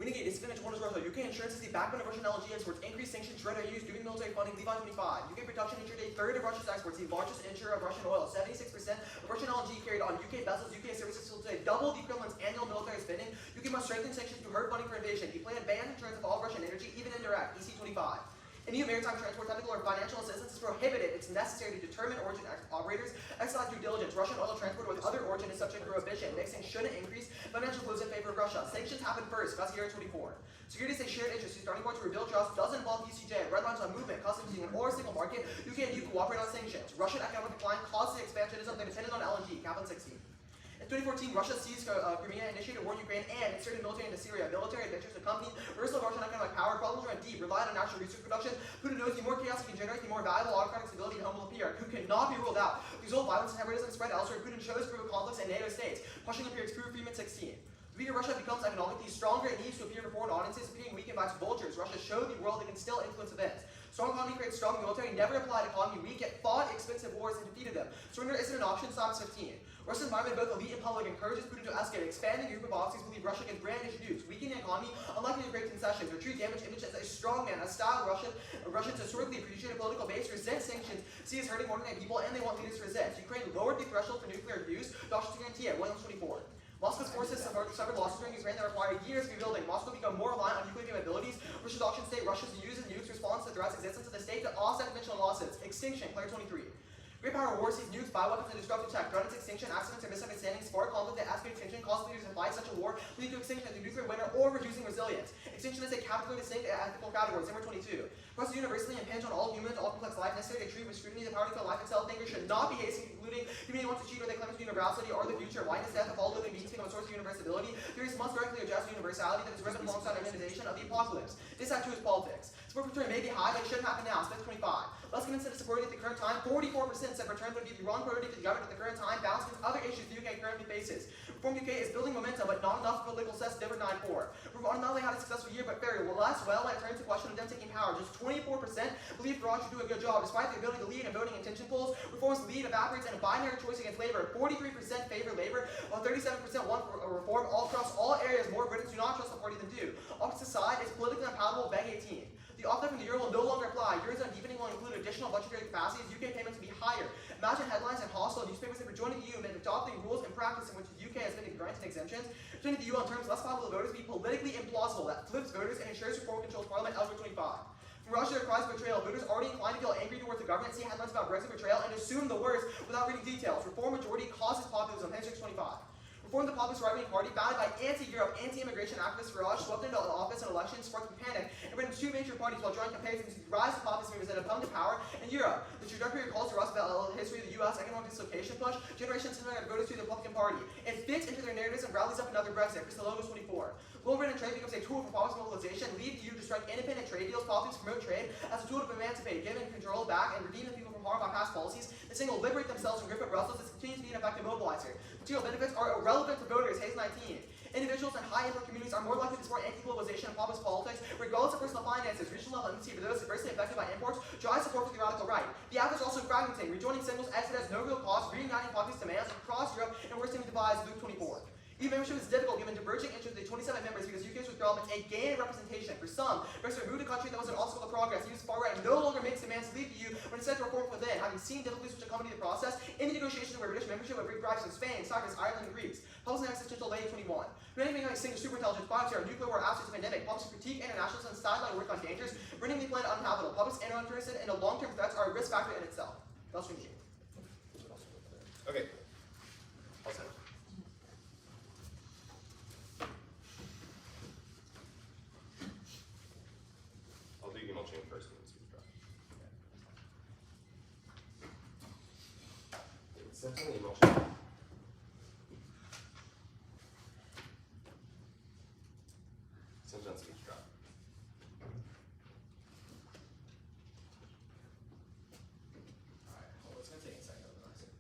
Mitigate disadvantage one is Russia. UK insurance is the backbone of Russian LNG exports. Increased sanctions, red IUs, doing military funding, Levi 25. UK production insured a third of Russia's exports, the largest insurer of Russian oil. 76% of Russian LNG carried on UK vessels. UK services will today double the equivalent's annual military spending. UK must strengthen sanctions through herd funding for invasion. The plan bans insurance of all Russian energy, even indirect. EC 25. In EU maritime transport, technical or financial assistance is prohibited. It's necessary to determine origin operators. Exercise due diligence. Russian oil transport with other origin is subject to prohibition. Mixing shouldn't increase financial flows in favor of Russia. Sanctions happen first. Class year 24. Security is a shared interest. The starting point to rebuild trust doesn't involve UCJ. Red lines on movement, constituting an or single market. UK and EU cooperate on sanctions. Russian economic decline causes the expansionism. They're dependent on LNG. Kaplan 16. In 2014, Russia seized Crimea, initiated war in Ukraine, and inserted military into Syria. Military adventures accompanied reversal of Russian economic power. Problems run deep, relied on natural resource production. Putin knows the more chaos he can generate, the more valuable autocratic stability and home will appear. Who cannot be ruled out. The result of violence and terrorism spread elsewhere. Putin shows proof of conflicts in NATO states. Pushing appears proof Freeman 16. The weaker Russia becomes economically stronger. It needs to appear for foreign audiences. Appearing weak invites vultures. Russia showed the world it can still influence events. Strong economy creates strong military. Never applied economy weak, yet fought expensive wars and defeated them. Surrender isn't an option. Psalms 15. Russia's environment, both elite and public, encourages Putin to escalate. Expanding group of officers believe Russia can brandish nukes. Weakening economy, unlikely to create concessions. Retreat damage image as a strong man, a style Russians historically appreciate a political base, resent sanctions, see as hurting ordinary people, and they want leaders to resist. Ukraine lowered the threshold for nuclear use. Doctrine to guarantee it. Williams 24. Moscow's forces suffered losses during Ukraine that require years of rebuilding. Moscow become more reliant on nuclear capabilities. Russia's auction state, Russia's uses nukes response to threats existence of the state to offset conventional losses. Extinction, Claire 23. Great power war sees nukes, bioweapons, and destructive tech. Threat its extinction, accidents, or misunderstandings, spark conflict that escalate extinction, cause leaders to fight such a war, leading to extinction as a nuclear winter or reducing resilience. Extinction is a categorically distinct ethical category. Number 22. Russia's universally impinge on all humans, all complex life, necessary to treat with scrutiny the power to kill life itself. Thinkers should not be hasty concluding humanity wants to cheat or they claim to universality or the future. Whiteness, death of all living beings become a source of universality. Theories must directly address universality that is written alongside immunization of the apocalypse. This act too is politics. Support for return may be high, but it shouldn't happen now. Smith 25. Less convinced that it's supported at the current time. 44% said return would be the wrong priority for the government at the current time. Balance against other issues the UK currently faces. Reform UK is building momentum, but not enough for political success. Denver 9-4. Reform not only had a successful year, but very less well when it turns to question of them taking power. Just 24% believe Farage should do a good job, despite the ability to lead in voting intention polls. Reform's lead evaporates in a binary choice against Labour. 43% favor Labour, while 37% want reform. All across all areas, more Britons do not trust the party than do. Opposite side is politically unpalatable. Beg 18. The opt-out from the euro will no longer apply. Eurozone deepening will include additional budgetary capacities. UK payments will be higher. Imagine headlines and hostile newspapers that were joining the EU and adopting rules and practice in which the UK has been granted exemptions. Joining the EU on terms less viable to voters would be politically implausible. That flips voters and ensures reform controls Parliament. Elsewhere 25. From Russia, their cries of betrayal. Voters already inclined to feel angry towards the government, see headlines about Brexit betrayal, and assume the worst without reading details. Reform majority causes populism. Henry 625. Reform the populist right-wing party, founded by anti-Europe, anti-immigration activist Farage, swept into office in elections, sparked panic, and ran two major parties while drawing campaigns against the rise of populist movements that have come to power in Europe. The trajectory recalls to us about the history of the U.S. economic dislocation push, generations similar to voters to the Republican Party. It fits into their narratives and rallies up another Brexit. Crystal Logos 24. Global Britain trade becomes a tool for populist mobilization, lead the EU to strike independent trade deals, politics promote trade as a tool to emancipate, give and control back, and redeem the people from harm by past policies. The single liberate themselves from grip of Brussels. This continues to be an effective mobilizer. Material benefits are irrelevant to voters. Hayes 19. Individuals and high-income communities are more likely to support anti-globalization and populist politics, regardless of personal finances. Regional level amnesty for those adversely affected by imports drives support for the radical right. The Aff is also fragmenting. Rejoining singles exit has no real cost, reuniting populist demands across Europe, and worsening divides. Luke 24. EU membership is difficult given diverging interests of the 27 members because UK's withdrawal meant a gain in representation. For some, Brexit removed a country that was an obstacle to progress. EU's far right no longer makes demands to leave the EU when instead to reform within. Having seen difficulties which accompany the process, any negotiations where British membership would bring bribes from Spain, Cyprus, Ireland, and Greece. Public and existential lady 21. Renaming a single superintelligence, 5-0, nuclear war after the pandemic. Public's critique internationalism and sideline work on dangers, bringing the planet uninhabitable. Public's interested in the long-term threats are a risk factor in itself. That's from you. Okay. All set. I'll do email chain first and then speech drop. It's sent on the email chain. Sent on speech drop. Alright, well, it's going to take a second to organize it.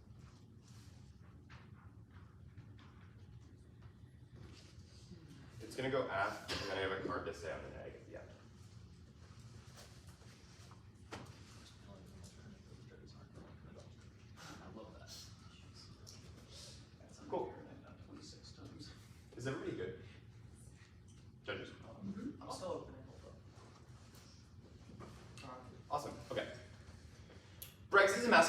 It's going to go aff, and then I have a card to say on the neg at the end. I love that. Cool. 26 times. Is everybody good? Judges.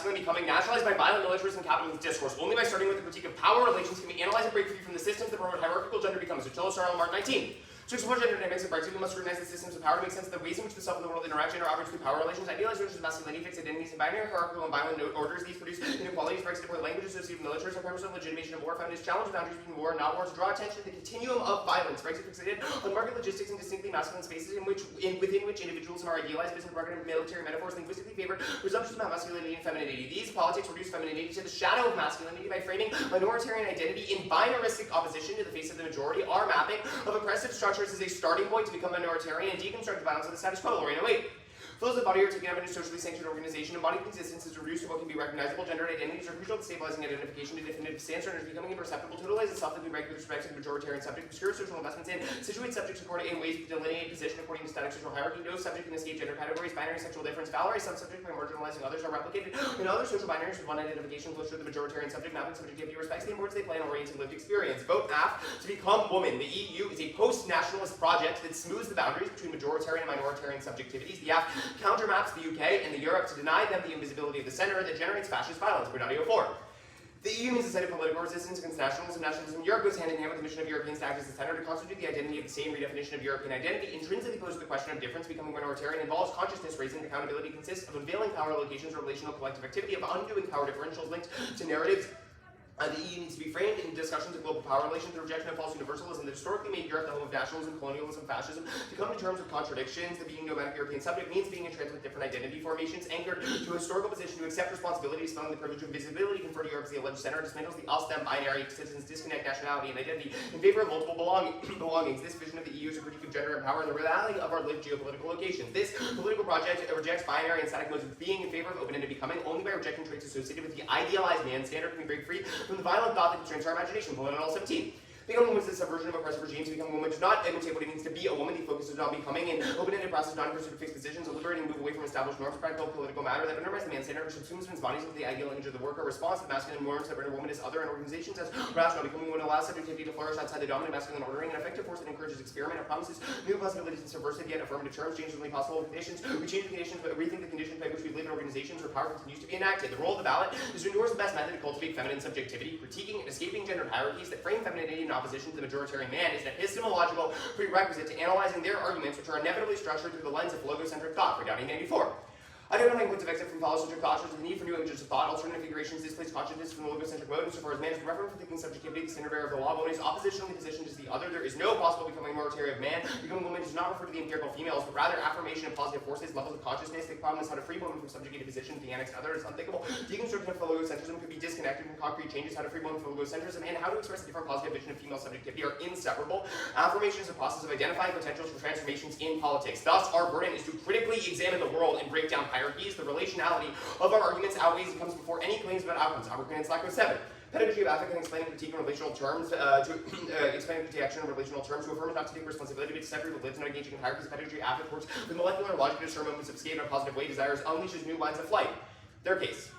masculine becoming naturalized by violent militarism and capitalist discourse. Only by starting with the critique of power relations can we analyze and break free from the systems that promote hierarchical gender becomes. Uchillo, Sarl, Mark 19. To explore gender dynamics of Brexit, we must scrutinize the systems of power to make sense of the ways in which the self and the world interact, gender average through power relations, idealized notions of masculinity, fixed identities, and binary hierarchical and violent orders. These produce inequalities. Brexit deploy language associated with militarism, purpose, and legitimation of war, found its challenge the boundaries between war and not war, to draw attention to the continuum of violence. Brexit fixated on market logistics and distinctly masculine spaces within which individualism are idealized, business, market, and military metaphors linguistically favor presumptions about masculinity and femininity. These politics reduce femininity to the shadow of masculinity by framing minoritarian identity in binaristic opposition to the face of the majority. Our mapping of oppressive structures is a starting point to become minoritarian and deconstruct the violence of the status quo. Lorena, wait. Flows of body are taken up in a socially sanctioned organization. Embodied existence is reduced to what can be recognizable. Gender identities are crucial to stabilizing identification to definitive stance. Or is becoming imperceptible. Totalize the self that we rank with respect to the majoritarian subject. Obscure social investments in. Situate subjects according in ways to delineate position according to static social hierarchy. No subject can escape gender categories. Binary sexual difference. Valorize some subjects by marginalizing others are replicated. In other social binaries with one identification closer to the majoritarian subject. Mapping subjectivity respects the importance they play in orienting lived experience. Vote Aff to become woman. The EU is a post-nationalist project that smooths the boundaries between majoritarian and minoritarian subjectivities. The Aff countermaps the UK and the Europe to deny them the invisibility of the center that generates fascist violence. Audio 4. The EU means a set of political resistance against nationalism. Nationalism in Europe goes hand in hand with the mission of Europeans to act as the center to constitute the identity of the same redefinition of European identity. Intrinsically poses the question of difference. Becoming minoritarian involves consciousness, raising accountability, consists of unveiling power locations or relational collective activity, of undoing power differentials linked to narratives. The EU needs to be framed in discussions of global power relations, the rejection of false universalism that historically made Europe the home of nationalism, colonialism, fascism. To come to terms with contradictions, that being nomadic European subject means being in trans with different identity formations, anchored to a historical position to accept responsibility, spelling the privilege of visibility conferred to Europe as the alleged center, dismantles the us-them binary, citizens disconnect nationality and identity in favor of multiple belongings. This vision of the EU is a critique of gender and power and the reality of our lived geopolitical locations. This political project rejects binary and static modes of being in favor of open-ended becoming. Only by rejecting traits associated with the idealized man standard can we break free from the violent thought that constrains our imagination. Bullet 17. Becoming a woman is the subversion of oppressive regimes. Becoming a woman does not imitate what it means to be a woman. The focus is on becoming an open-ended process, not in pursuit of fixed positions, a liberating move away from established norms, practical political matter that undermines the man standard, which subsumes men's bodies into the ideal image of the worker. Response to masculine norms that render women as other and organizations as rational. Becoming a woman allows subjectivity to flourish outside the dominant masculine ordering, an effective force that encourages experiment. It promises new possibilities in subversive yet affirmative terms, change only possible conditions. We change the conditions, but rethink the conditions by which we live in organizations where power continues to be enacted. The role of the ballot is to endorse the best method to cultivate feminine subjectivity, critiquing and escaping gender hierarchies that frame femininity in opposition to the majority man is an epistemological prerequisite to analyzing their arguments, which are inevitably structured through the lens of logocentric thought. For Downey 94. Identifying points of exit from phallocentric thought shows the need for new images of thought. Alternative configurations displace consciousness from the logocentric mode. Insofar as man is referent for thinking subjectivity, the standard bearer of the law. One is oppositionally positioned as the other. There is no possible becoming minoritary of man. Becoming woman does not refer to the empirical females, but rather affirmation of positive forces, levels of consciousness. The problem is how to free woman from subjugated position, being annexed to other is unthinkable. Deconstruction of logocentrism could be disconnected from concrete changes. How to free woman from logocentrism and how to express a different positive vision of female subjectivity are inseparable. Affirmation is a process of identifying potentials for transformations in politics. Thus, our burden is to critically examine the world and break down hierarchies. The relationality of our arguments outweighs and comes before any claims about outcomes. Albert 7. Pedagogy of affect and explaining critique in relational terms, explaining protection in relational terms, to affirm is not to take responsibility, but to separate what lives, not engaging in hierarchies. Pedagogy of affect works with molecular logic to discern moments of escape in a positive way. Desires unleashes new lines of flight. Their case.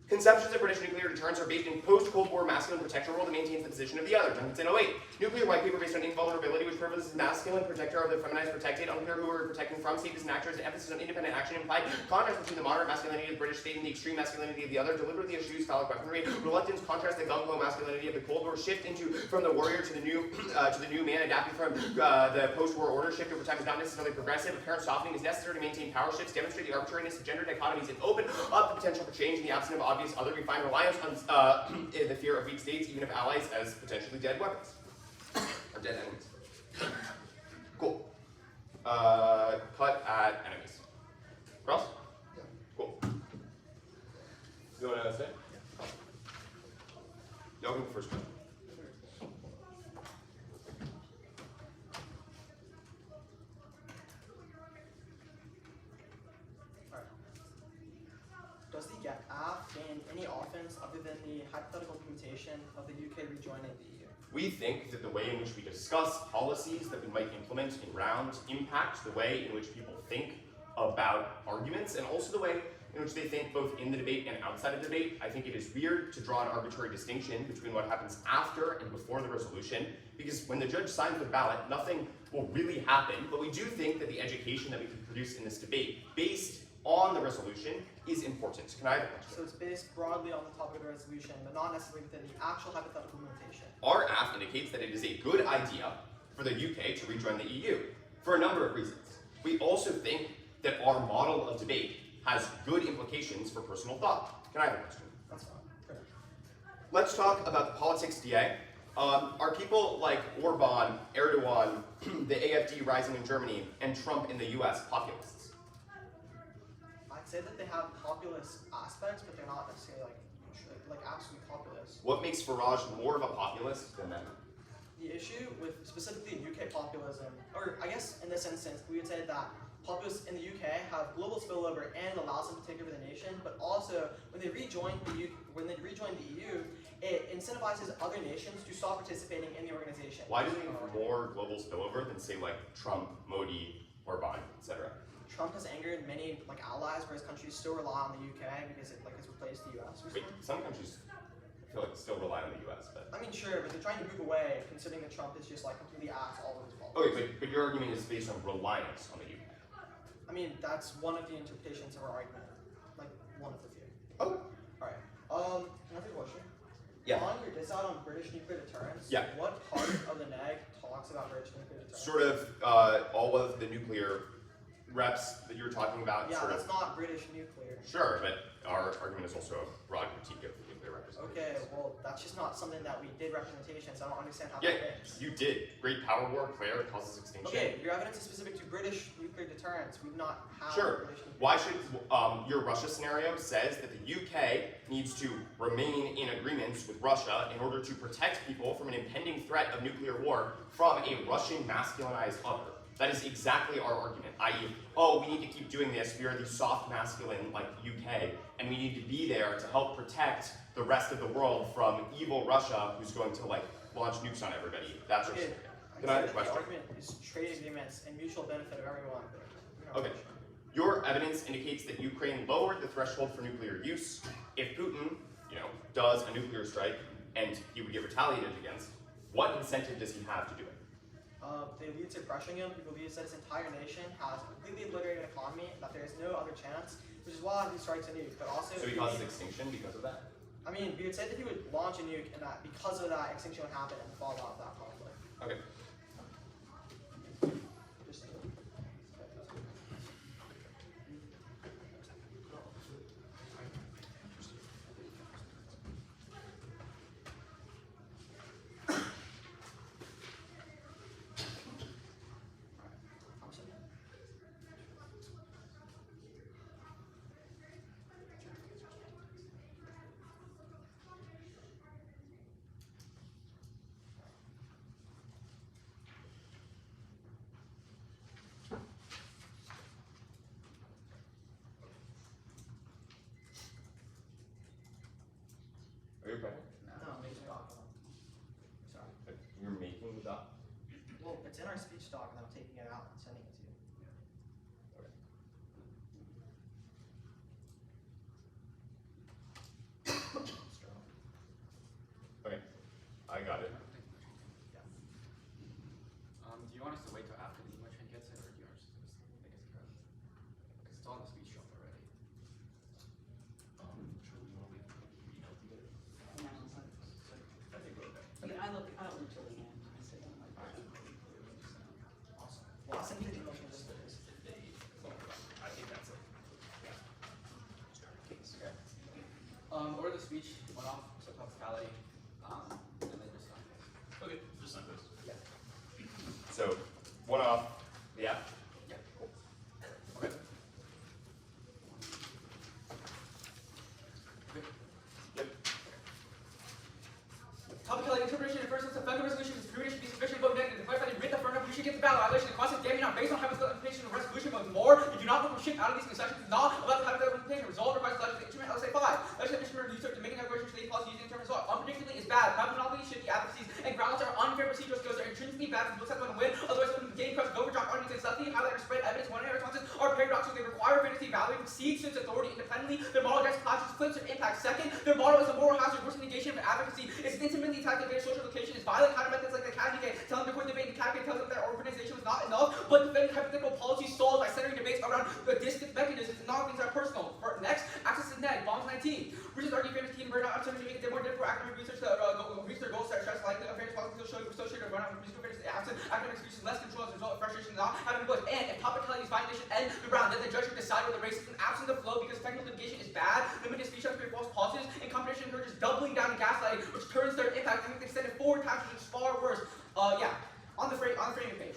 Conceptions of British nuclear deterrence are based in post-Cold War masculine protector role that maintains the position of the other. Duncanson 08. Nuclear white paper based on invulnerability, which privileges masculine protector of the feminized protected. Unclear who are protecting from. State as an actor, as an emphasis on independent action implied. Contrast between the moderate masculinity of the British state and the extreme masculinity of the other. Deliberately eschews phallic weaponry. Reluctance contrasts the gung-ho masculinity of the Cold War. Shift into from the warrior to the new man, adapting from the post-war order. Shift over time is not necessarily progressive. Apparent softening is necessary to maintain power shifts. Demonstrate the arbitrariness of gender dichotomies and open up the potential for change in the absence of obvious other. We find reliance on the fear of weak states, even of allies, as potentially dead weapons. Or dead enemies. Cool. Cut at enemies. Cross? Yeah. Cool. You want to say? Yeah. Y'all go first question. Does the Aff gain any offense other than the hypothetical implementation of the UK rejoining the EU? We think that the way in which we discuss policies that we might implement in rounds impact the way in which people think about arguments and also the way in which they think both in the debate and outside of debate. I think it is weird to draw an arbitrary distinction between what happens after and before the resolution, because when the judge signs the ballot, nothing will really happen. But we do think that the education that we can produce in this debate, based on the resolution is important. Can I have a question? So it's based broadly on the topic of the resolution, but not necessarily within the actual hypothetical notation. Our Aff indicates that it is a good idea for the UK to rejoin the EU for a number of reasons. We also think that our model of debate has good implications for personal thought. Can I have a question? That's fine. Sure. Let's talk about the politics DA. Are people like Orban, Erdogan, the AfD rising in Germany, and Trump in the US populists? I'd say that they have populist aspects, but they're not necessarily like absolute populists. What makes Farage more of a populist than them? The issue with specifically UK populism, or I guess in this instance, we would say that populists in the UK have global spillover and allows them to take over the nation, but also when they rejoin the EU, it incentivizes other nations to stop participating in the organization. Why do they have more global spillover than say like Trump, Modi, Orban, etc.? Trump has angered many like allies, whereas countries still rely on the UK because it like has replaced the US. Wait, some countries I feel like still rely on the US, but I mean, sure, but they're trying to move away, considering that Trump is just like completely axed all of his policies. okay, but your argument is based on reliance on the UK. I mean, that's one of the interpretations of our argument, like one of the few. Okay. All right. Another question. Yeah. On your diss out on British nuclear deterrence, Yeah. what part of the Neg talks about British nuclear deterrence? Sort of all of the nuclear reps that you're talking about. Yeah, sort that's of, not British nuclear. Sure, but our argument is also a broad critique of nuclear representation. Okay, well, that's just not something that we did representation, so I don't understand how Yeah, that fits. you did. Great power war, Claire causes extinction. Okay, your evidence is specific to British nuclear deterrence. We've not had Sure. British nuclear Why should your Russia scenario says that the UK needs to remain in agreements with Russia in order to protect people from an impending threat of nuclear war from a Russian masculinized other. That is exactly our argument, i.e., oh, we need to keep doing this, we are the soft masculine like UK, and we need to be there to help protect the rest of the world from evil Russia who's going to like launch nukes on everybody. That's our Okay, scenario. Can I have a The question? argument is trade agreements and mutual benefit of everyone. Okay. Your evidence indicates that Ukraine lowered the threshold for nuclear use. If Putin, does a nuclear strike and he would get retaliated against, what incentive does he have to do it? They lead to crushing him. He believes that his entire nation has a completely obliterated economy, that there is no other chance, which is why he strikes a nuke. But also, So he causes extinction because of that? I mean, we would say that he would launch a nuke, and that because of that, extinction would happen and fall out of that conflict. Okay. Just Are you okay? No, I'm making doc. Sorry. You're making the doc? Well, it's in our speech doc, and I'm taking it out and sending it to you. Okay. I got it. Do you want us to wait till after the email chain gets it, or do you want us to just make it through? Because it's all in the speech drop already. I look until the end. I said, oh my God. Awesome. Well, I'll send you the email chain just for this. I think that's it. Order the speech, went off, so toxicality, and then just sign this. Okay, just like this. Yeah. So, one off. Yeah. Yeah. Okay. Yep. Toxicality interpretation in first instance, offender resolution is proven should be sufficient vote negative. The clarify the writ affirmative resolution gets the ballot. Violation of causes damage not based on hypothetical implementation of resolution votes more. You do not vote for shit out of these concessions. Not about the hypothetical implementation. Result requires the instrument. LSA 5. Legislative instrument research to make an evaluation state policy using the term result. Unpredictably is bad. Monopoly, shitty advocacies, and grounds are unfair procedural skills are intrinsically bad because looks like going to win. Otherwise, when the game press go over drop arguments and subtly highlight or spread evidence, one responses are paradoxical. They require fantasy evaluating exceeds its authority independently. Their model against clashes, clips, or impact. Second, their model is a moral hazard, worse negation of advocacy. It's intimately tied to their social location. It's violent counter methods like the Kaczmarek, telling them to quit debate. The Kaczmarek tells them that their organization was not enough, but defending hypothetical policy stalls by centering debates around the distant mechanisms. And not things are fairness team burnout uncertainty make it more difficult for academic research to reach their goals. Stress likely unfairness policies will show associated with burnout with musical fairness absent. Academic excuses less control as a result of frustration not having a voice. And if topicality is violation end the round, then the judge should decide whether racism absent the flow because technical litigation is bad. Limited speech on false positives and competition encourages doubling down and gaslighting, which turns their impact and makes it extended 4 times, which is far worse. On the framing page.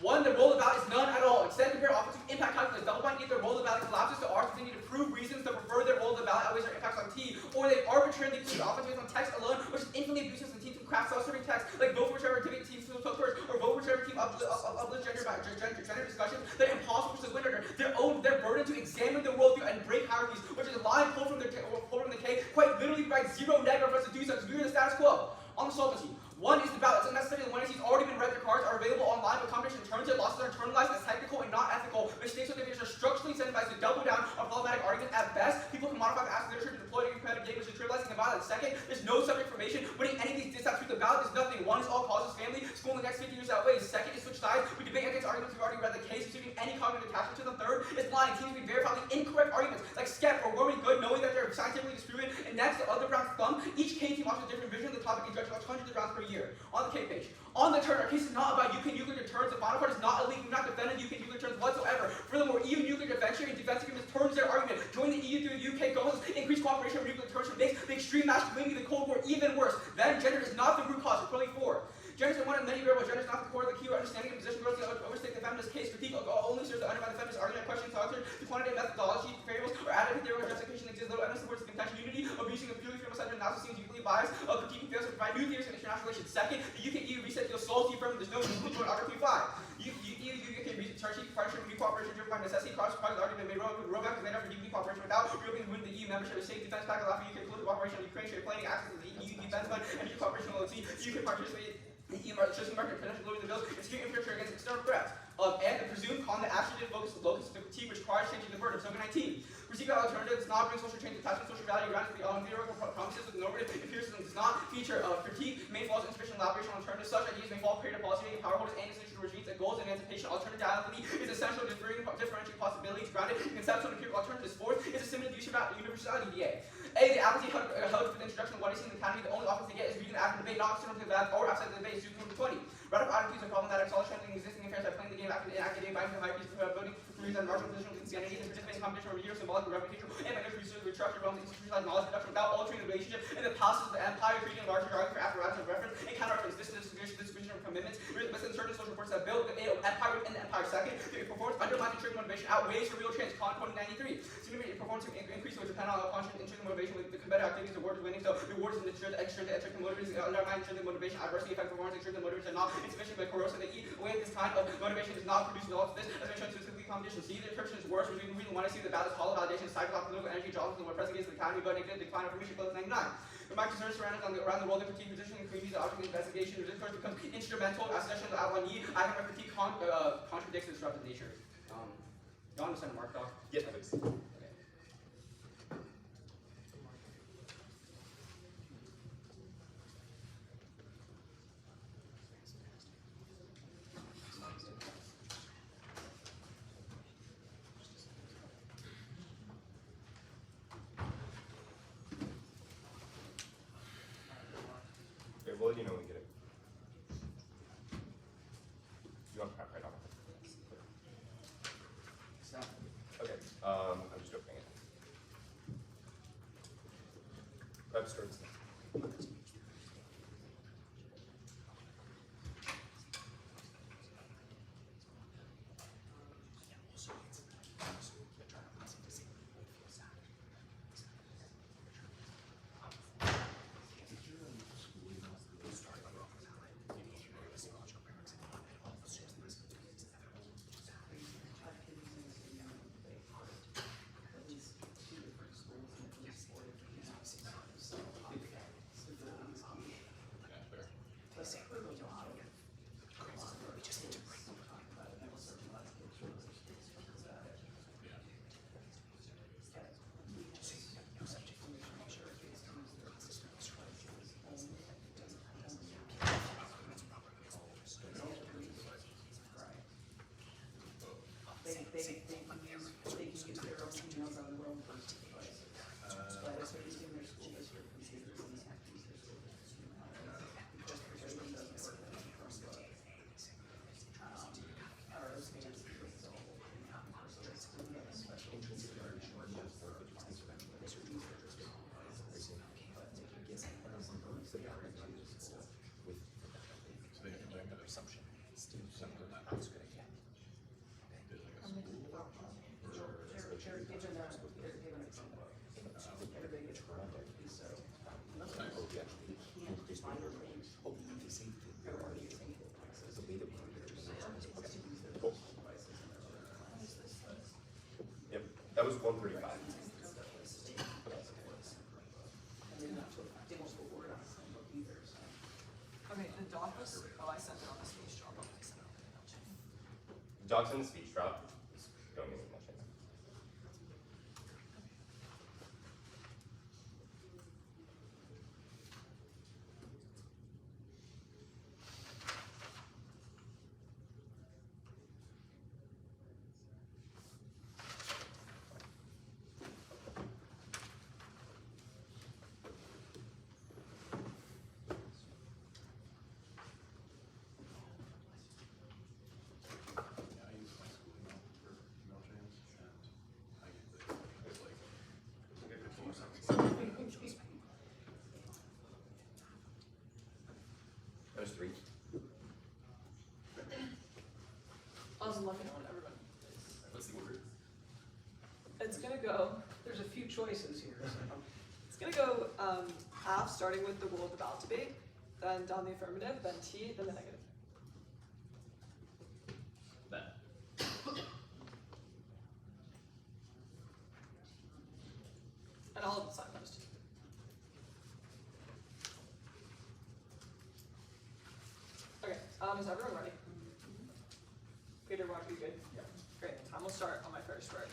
1, the role of ballot is none at all. Instead, compare often to impact calculus. Double bind either role of ballot collapses to R, so they need to prove reasons to prefer their role of the ballot outweighs their impacts on T, or they arbitrarily include often based on text alone, which is infinitely abusive since teams can craft self-serving text, like vote for whichever activity teams feel took first, or vote for whichever team uplifts gender discussions that are impossible to win under their burden to examine the worldview and break hierarchies, which is a line pulled from the K, quite literally provides zero negative for us to do so, because we're in the status quo. On the solvency. 1 is the ballot. It's unnecessary. The one has already been read. Their cards are available online, but competition turns it. Losses are internalized as technical and not ethical. Mistakes with divisions are structurally incentivized to double down on problematic arguments at best. People can modify the ask literature to deploy to competitive game, which is trivializing the ballot. Second, there's no subject information. Winning any of these disapps through the ballot is nothing. 1 is all causes, family, school in the next 50 years outweighs. Second is switch sides. We debate against arguments we've already read the case, assuming any cognitive attachment to them. Third is lying. Teams be verifiably incorrect arguments, like skep or were we good, knowing that they're scientifically disproven. And next, the other round's thumb. Each K team offers a different vision of the topic and judge about hundreds of rounds per year. On the K page. On the turn, our case is not about UK nuclear deterrence. The final part is not illegal. We're not defending UK nuclear deterrence whatsoever. Furthermore, EU nuclear defense and defense agreements turns their argument. Join the EU through the UK goals, increased cooperation on nuclear deterrence makes the extreme masculinity of the Cold War even worse. Then gender is not the root cause. We're pulling 4. Gender is one of many variables. Gender is not the core of the key or understanding of position. Growth to overstate the feminist case. Critique only serves to undermine the feminist argument. Questions to answer to quantitative methodology variables or added theoretical justification exists little evidence supports the contention unity of using a purely female-centered analysis seems equally biased. Critiquing fails to provide new theories of international relations. Second, the UK-EU reset feels salty from there's no conclusion on Article 5. EU-UK research partnership and cooperation driven by necessity. Crossfire argument made rollback is made up for EU cooperation without European win the EU membership of safe defense pact allowing UK political cooperation on Ukraine, trade planning, access to the EU defense fund, and EU cooperation will see UK participate. The EU choosing market potential lowering the bills and securing infrastructure against external threats. And the presumed con that actually did focus the locus of the critique which requires changing the burden. So 19. Critique of alternatives does not bring social change, attachment social value around the theoretical promises with normative empiricism does not feature critique, main flaws, insufficient elaboration on alternatives. Such ideas may fall prey to policy making power holders and institutional regimes and goals and emancipation. Alternativity is essential to differentiating possibilities grounded in conceptual and empirical alternatives. Fourth is a similar use about universality DA. The applicant held for the introduction of what is in the academy, the only office they get is reading the Affen debate, not external to that or outside the debate, is 2020. Radical attitudes are problematic, solid strengthening existing affairs by playing the game in academia, buying the high piece of voting for reasons marginal positional insanity, and participating in competition over years, symbolic and reputational, and by research, restructure realms, institutionalized knowledge production without altering the relationship and the palaces of the empire, creating a larger argument for apparatus of reference and counter-reference. This distribution of commitments, within certain social reports that built the empire within the empire. Second, the performance undermining intrinsic motivation outweighs for real change. Con 2093. Significant performance increase would depend on conscious intrinsic motivation with the competitive activities of winning. So the awards and extrinsic motivation undermine intrinsic motivation adversely affect performance. Intrinsic motivation are not insufficient but corrosive. The way this kind of motivation does not produce results. This as mentioned specifically competition. C, the description is worse, which we really want to see the balance hollow validation, psychological political energy, jobs, and what present against the academy, but negative decline of information plus 99. The back to service around the world of critique position and communities of object investigation. The discourse becomes instrumental as sessions of one need. I have my critique contradicts the disruptive nature. You want to send a mark doc? Yes, please. Okay, we'll let you know when we get it. You want to right on? Okay, I'm just opening it. Web starts. They can use their own emails on the world first. But that's what he's doing. 135. Okay, the doc was, oh, I sent it on the speech drop. I sent it on the email chain. Docs in the speech drop. Don't use email chains. There's 3. I was looking at everybody. What's the order? It's gonna go, there's a few choices here. So it's gonna go Aff, starting with the rule of the ballot debate, then down the affirmative, then T, then the negative. Bet. And I'll sign those two. Okay, is everyone ready? Peter, want to be good? Yeah. Great, time will start on my first word.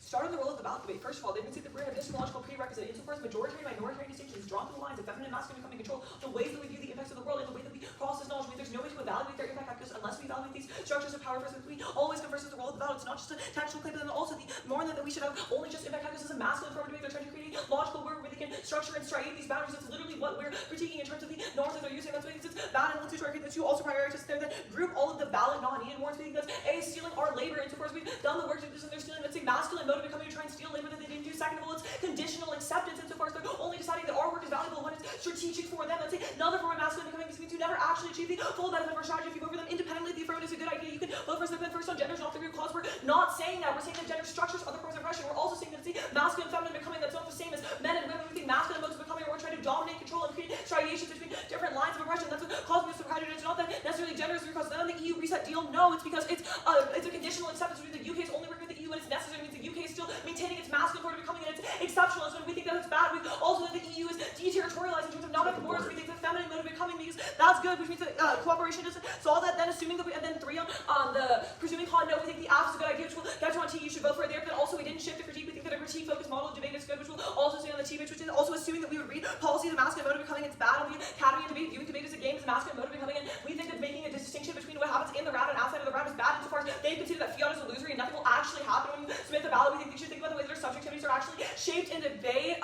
Start on the role of the ballot debate. First of all, they can see that we're an epistemological prerequisite insofar as majoritarian minoritarian distinctions drawn through the lines of feminine and masculine coming control the ways that we view the impacts of the world and the way that we process knowledge. There's no way to evaluate their impact factors unless we evaluate these structures of power first. We always come first with the role of the ballot. It's not just a textual claim, but then also the more that we should have only just impact factors as a masculine form of debate. They're trying to create a logical word where they can structure and striate these boundaries. It's literally what we're critiquing in terms of the norms that they're using. That's why it's bad and let's try that you also prioritize them that group all of the ballot non-needed warrants. We think that's stealing our labor insofar as we've done the work to do this and they're stealing, let's say, masculine motive to come in and try and steal labor that they didn't do. Second of all, it's conditional acceptance insofar as they're only deciding that our work is valuable when it's strategic for them. Let's say another form of masculine becoming means to never actually achieve the full benefit of our strategy. If you vote for them independently, the affirmative is a good idea. You can vote for them first on gender, not the group clause. We're not saying that. We're saying that gender structures other forms of oppression. We're also saying that it's the masculine and feminine becoming that's not the same as men and women. We think masculine modes of becoming, or we're trying to dominate, control, and create striations between different lines of oppression. That's what causing us to prejudice. It's not that necessarily gender is because then the EU reset deal. No, it's because it's a conditional acceptance. The UK is only working with the EU when it's necessary. It means the UK is still maintaining its masculine order becoming, and it's exceptionalist. When we think that it's bad, we also that the EU is deterritorialized in terms of not having borders. We think the feminine mode of becoming because that's good, which means that cooperation doesn't solve that. Then assuming that we, and then 3 on the presuming con, no, we think the Aff is a good idea, which will get to on T. You should vote for it there. But also we didn't shift the critique. We think that a critique focused model of debate is good, which will also say on the T, which is also assuming that we would read policy of the masculine mode of becoming. It's bad on the academy and debate, viewing debate as a game, is masculine mode of becoming. And we think that making a distinction between what happens in the round and outside of the round is bad insofar as they consider that fiat is illusory and nothing will actually happen when you submit the ballot. We think they should think about the way that their subjectivities are actually shaped in debate.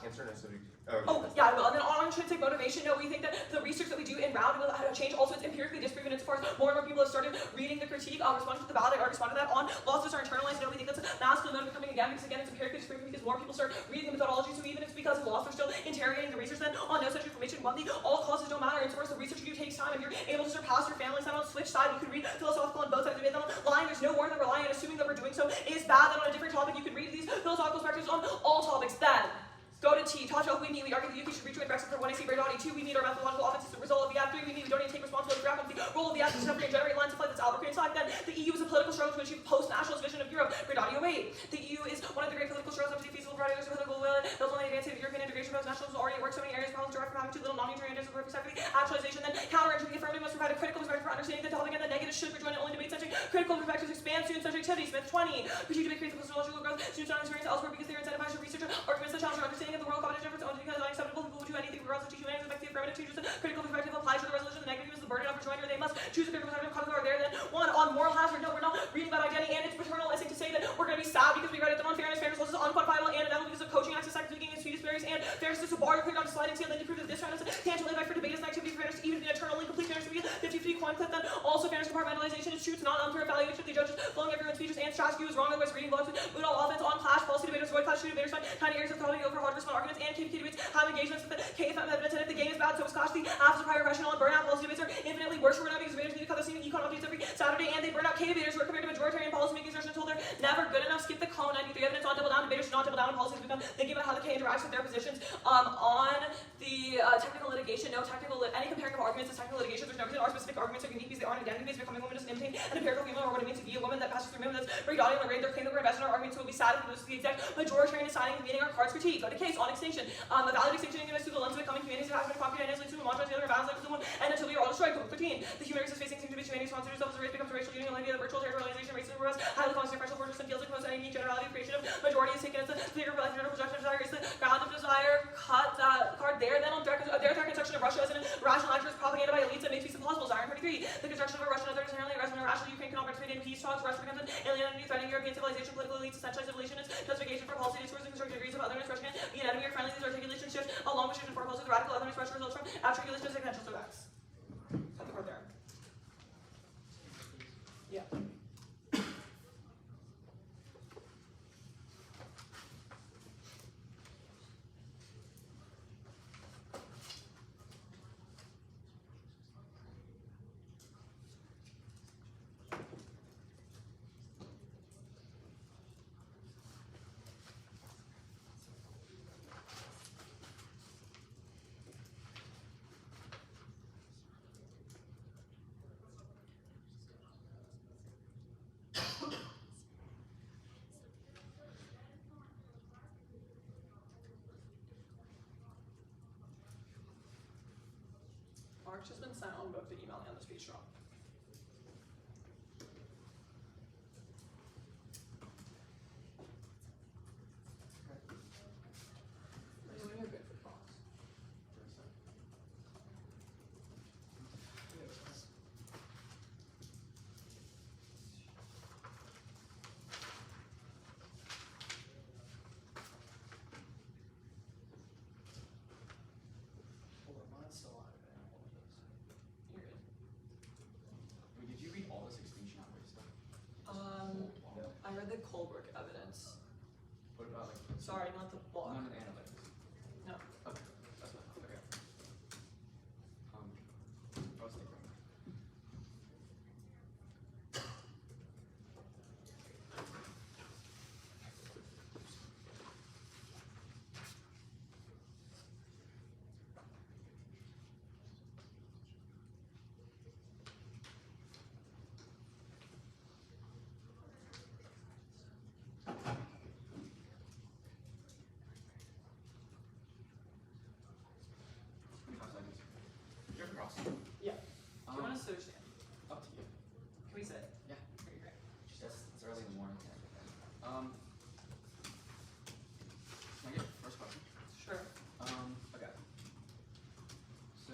Answer no subject. Yeah, I will. And then on intrinsic motivation, no, we think that the research that we do in round will change. Also, it's empirically disproven insofar as more and more people have started reading the critique, responding to the ballot. I already responded to that. On losses are internalized. No, we think that's a masculine mode of becoming again, because again, it's empirically disproven because more people start reading the methodology. So even if it's because of loss, they're still interrogating the research. Then on no such information, one, the all causes don't matter. Insofar as the research you do takes time, and you're able to surpass your family. Then on switch side, you can read philosophical on both sides of the debate. Then on line, there's no more than relying on assuming that we're doing so is bad. Then on a different topic, you can read these philosophical perspectives on all topics. Then go to T. Talk about we meet. We argue that the UK should rejoin Brexit for 1AC Brexit. 2. We meet our methodological offense as a result of the Act. 3. We meet. We don't need to take responsibility for the role of the Act to separate and generate lines of flight that's Albuquerque inside. Then the EU is a political struggle to achieve post-nationalist vision of Europe. Rejoin 8. The EU is one of the great political struggles that is feasible for ideas of political will. Built on the advance of European integration. Because nationalism already works so many areas. Problems derived from having too little non-unitarian ideas of perfect separately. Actualization. Then counter-entry. The affirmative must provide a critical perspective for understanding the topic, and the negative should rejoin and only debate subject. Critical perspectives expand student subjectivity. Smith 20. Critique debate creates a postological growth. Students don't experience elsewhere because they are incentivized to research arguments that challenge our understanding of the world. Competition efforts because unacceptable people who do anything regardless of teaching and expect the affirmative to choose a critical perspective applies to the resolution. The negative is the burden of rejoinder. They must choose a critical perspective. Color are there. Then 1 on moral hazard. No, we're not reading about identity and it's paternalistic to say that we're going to be sad because we read it. Then on fairness, fairness is unquantifiable and inevitable because of coaching access, second speaking, and sweet disparities, and fairness is a bar you're clear on to sliding scale. Then you prove that this round is a tangible impact for debate is an activity for fairness, even in eternal incomplete fairness. 50-50 coin clip. Then also fairness compartmentalization is true. It's not unfair evaluation of the judges blowing everyone's speeches and strategy was wrong. Otherwise, reading blogs with Rebuttal offense on clash, policy debaters, avoid clash, debaters find tiny areas of thought over hard respond arguments and KPK debates have engagements with the KFM evidence. And if the game is bad, so is clash. The Aff is prior rational and burnout policy debates are infinitely worse for now because debaters need to cut the same econ updates every Saturday and they burn out K debaters who are compared to majoritarian policy making assertions until they're never good enough. Skip the cone. 93 evidence on double down. Debaters should not double down on policies become thinking about how the K interacts with their positions. On the technical litigation, no technical any comparing of arguments is technical litigation. There's no reason our specific arguments are unique because they aren't identity based. Becoming a woman doesn't maintain an empirical female or what it means to be a woman that past 3 minutes, regarding the rate, their claim that we're invested in our arguments will be sad if we lose to the exact majoritarian deciding and meeting our cards critique. Go to case on extinction. A valid extinction is through the lens of the coming communities that have been conquered and is linked to homogenous together balance like someone, and until we are all destroyed. Code 13. The human race is facing seems to be humanity sponsors themselves as a race becomes a racial union, like the virtual territorialization, racism, arrest, highly constant differential forces and fields like most any unique generality of creation of majority is taken as a figure of life, general projection of desire is the ground of desire. Cut that card there. Then on their attack construction of Russia as an irrational actor is propagated by elites that makes peace impossible. Iron 33. The construction of a Russian other inherently irrational Ukraine cannot participate in peace talks. Russia becomes an alien entity threatening European civilization, political elites, centralized civilization, justification for policy discourse and constructive degrees of otherness. Russia can be an enemy or friendly. These articulations shift along with shift and four policies. Radical otherness. Russia results from abstraculations and potential effects. Cut the card there. Yeah. Mark's just been sent on book to email me on the speech drop. When you're good for class. Hold on, mine's still on. You're good. Wait, did you read all this extinction outbreak stuff? I read the Colebrook evidence. What about like? Sorry, not the book. None of the analytics. No. Okay, that's fine. Okay. I'll stay from there. You're across. Yeah. Do you want to sit or stand? Up to you. Can we sit? Yeah. Okay, great. It's early in the morning. Can I get the first question? Sure. Okay. So,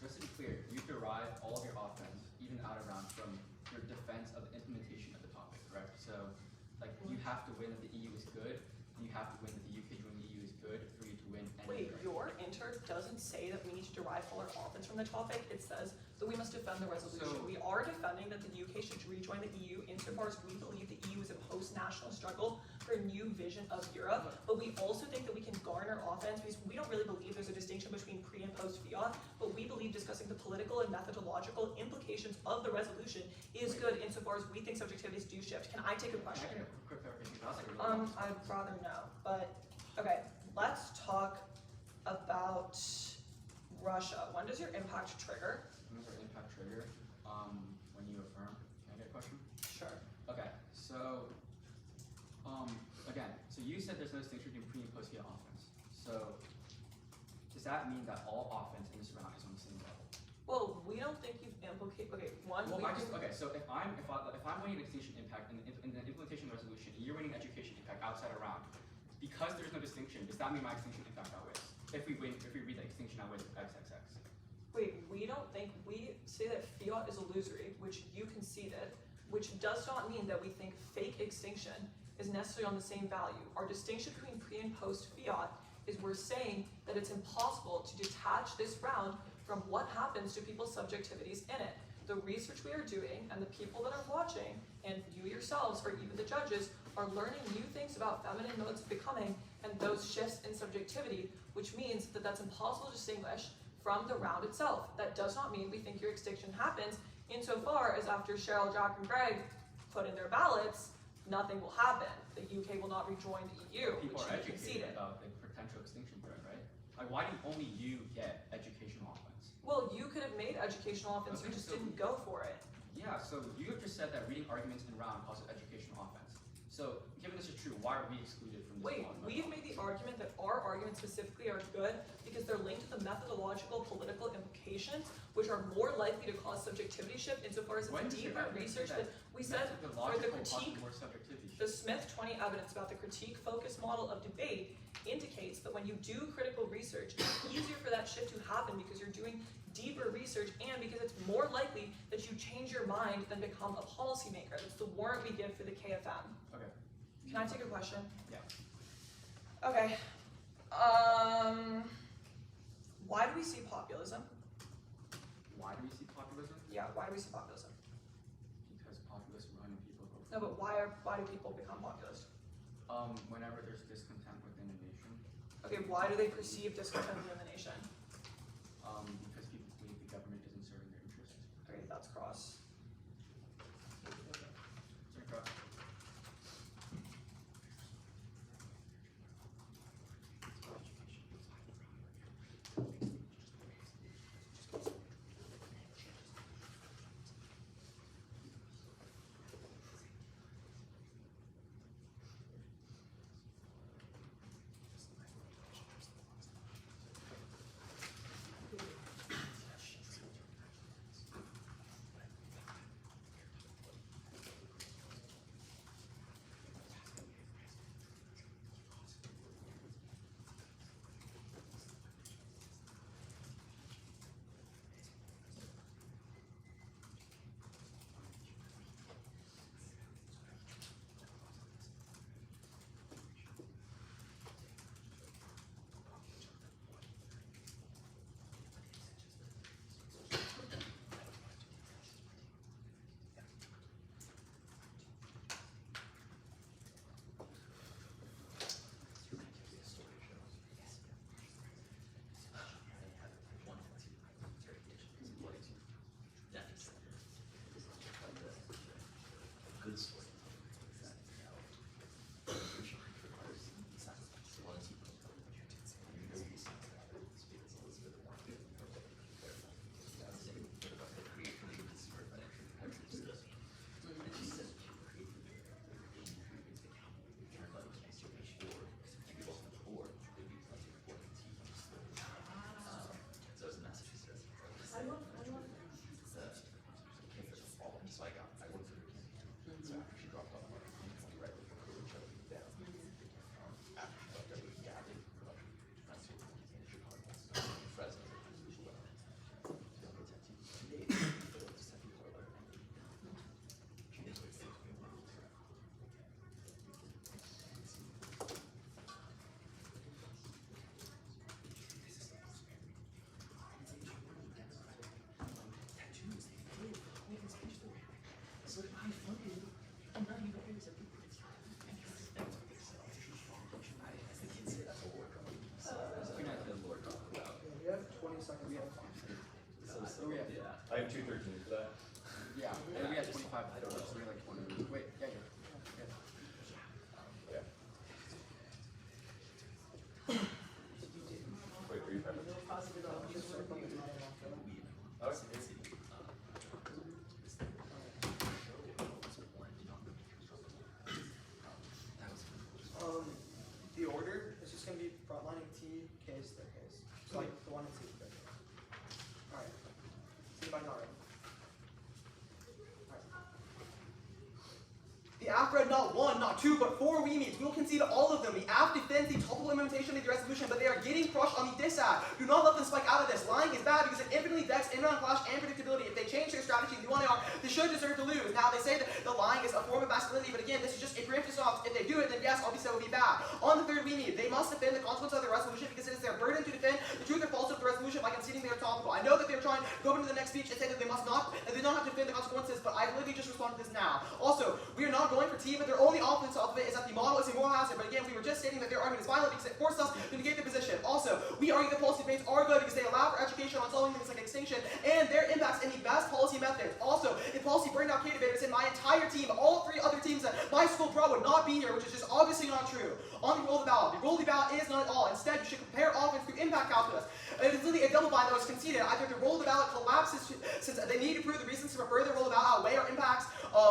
just to be clear, you derive all of your offense, even out of round, from your defense of the implementation of the topic, correct? So, like, you have to win that the EU is good, and you have to win that the UK joining the EU is good for you to win any Wait, right? your inter doesn't say that we need to derive all our offense from the topic. It says that we must defend the resolution. So- We are defending that the UK should rejoin the EU insofar as we believe the EU is a post-national struggle for a new vision of Europe. But we also think that we can garner offense because we don't really believe there's a distinction between pre and post fiat. But we believe discussing the political and methodological implications of the resolution is good insofar as we think subjectivities do shift. Can I take a Can I question? get a quick clarification? That was like a really long I'd rather no, but, okay, let's talk about Russia. When does your impact trigger? When is our impact trigger? When you affirm. Can I get a question? Sure. Okay, so, again, so you said there's no distinction between pre and post fiat offense. So, does that mean that all offense in this round is on the same level? Well, we don't think you've implicated, okay, one, Well, we okay, so if I'm winning extinction impact in the implementation resolution, and you're winning education impact outside a round, because there's no distinction, does that mean my extinction impact outweighs? If we read that extinction outweighs XXX. wait, we don't think, we say that fiat is illusory, which you conceded, which does not mean that we think fake extinction is necessarily on the same value. Our distinction between pre and post fiat is we're saying that it's impossible to detach this round from what happens to people's subjectivities in it. The research we are doing and the people that are watching, and you yourselves, or even the judges, are learning new things about feminine modes of becoming and those shifts in subjectivity, which means that that's impossible to distinguish from the round itself. That does not mean we think your extinction happens insofar as after Cheryl, Jack, and Greg put in their ballots, nothing will happen. The UK will not rejoin the EU, People which are you educated conceded. about the potential extinction threat, right? Like, why did only you get educational offense? Well, you could have made educational offense, you Okay, just so- didn't go for it. Yeah, so you have just said that reading arguments in round causes educational offense. So, given this is true, why are we excluded from this Wait, law? we've made the argument that our arguments specifically are good because they're linked to the methodological political implications, which are more likely to cause subjectivity shift insofar as When it's did you deeper ever say research that that we said for the methodological critique. causes more subjectivity? The Smith 20 evidence about the critique focus model of debate indicates that when you do critical research, it's easier for that shift to happen because you're doing deeper research and because it's more likely that you change your mind than become a policymaker. That's the warrant we give for the KFM. Okay. Can I take a question? Yeah. Okay. Why do we see populism? Why do we see populism? Yeah, why do we see populism? Because populists run and people vote for No, but why do people become populist? whenever there's discontent within a nation, Okay, why do they perceive discontent within the nation? because people believe the government isn't serving their interests. Okay, that's cross. Sorry, Cross. I have 213 for that. Yeah, and we had 25, so we had like 20. Wait, yeah, yeah. Wait, for you, Pepper. The order is just going to be frontlining T, K, staircase. So like the one and two. Alright. Anybody not ready? Alright. The Aff read not one, not two, but four we means. We will concede all of them. The Aff defends the total implementation of the resolution, but they are getting crushed on the dis-add. Do not let them spike out of this. Lying is bad because it infinitely decks in-round clash and predictability. If they change their strategy in the 1AR, they should deserve to lose. Now, they say that the lying is a form of masculinity, but again, this is just a preemptive soft. If they do it, then yes, obviously that would be bad. On the third we need, they must defend the consequence of the resolution because it is their burden to defend the truth or falsehood of the resolution by conceding they are topical. I know that they're trying to go into the next speech and say that they must not, and they don't have to defend the consequences, but I literally just respond to this now. Also, we are not going for T, but their only offense of it is that the model is a moral hazard. But again, we were just stating that their argument is violent because it forced us to negate their position. Also, we argue that policy debates are good because they allow for education on solving things like extinction and their impacts in the best policy methods. Also, if policy burned out K debaters in my entire team, all three other teams that my school brought would not be here, which is just obviously not true. On the rule of the ballot, the rule of the ballot is not at all. Instead, you should compare offense through impact calculus. It is literally a double bind that was conceded. Either the role of the ballot collapses since the they need to prove the reasons for further roll about outweigh or impacts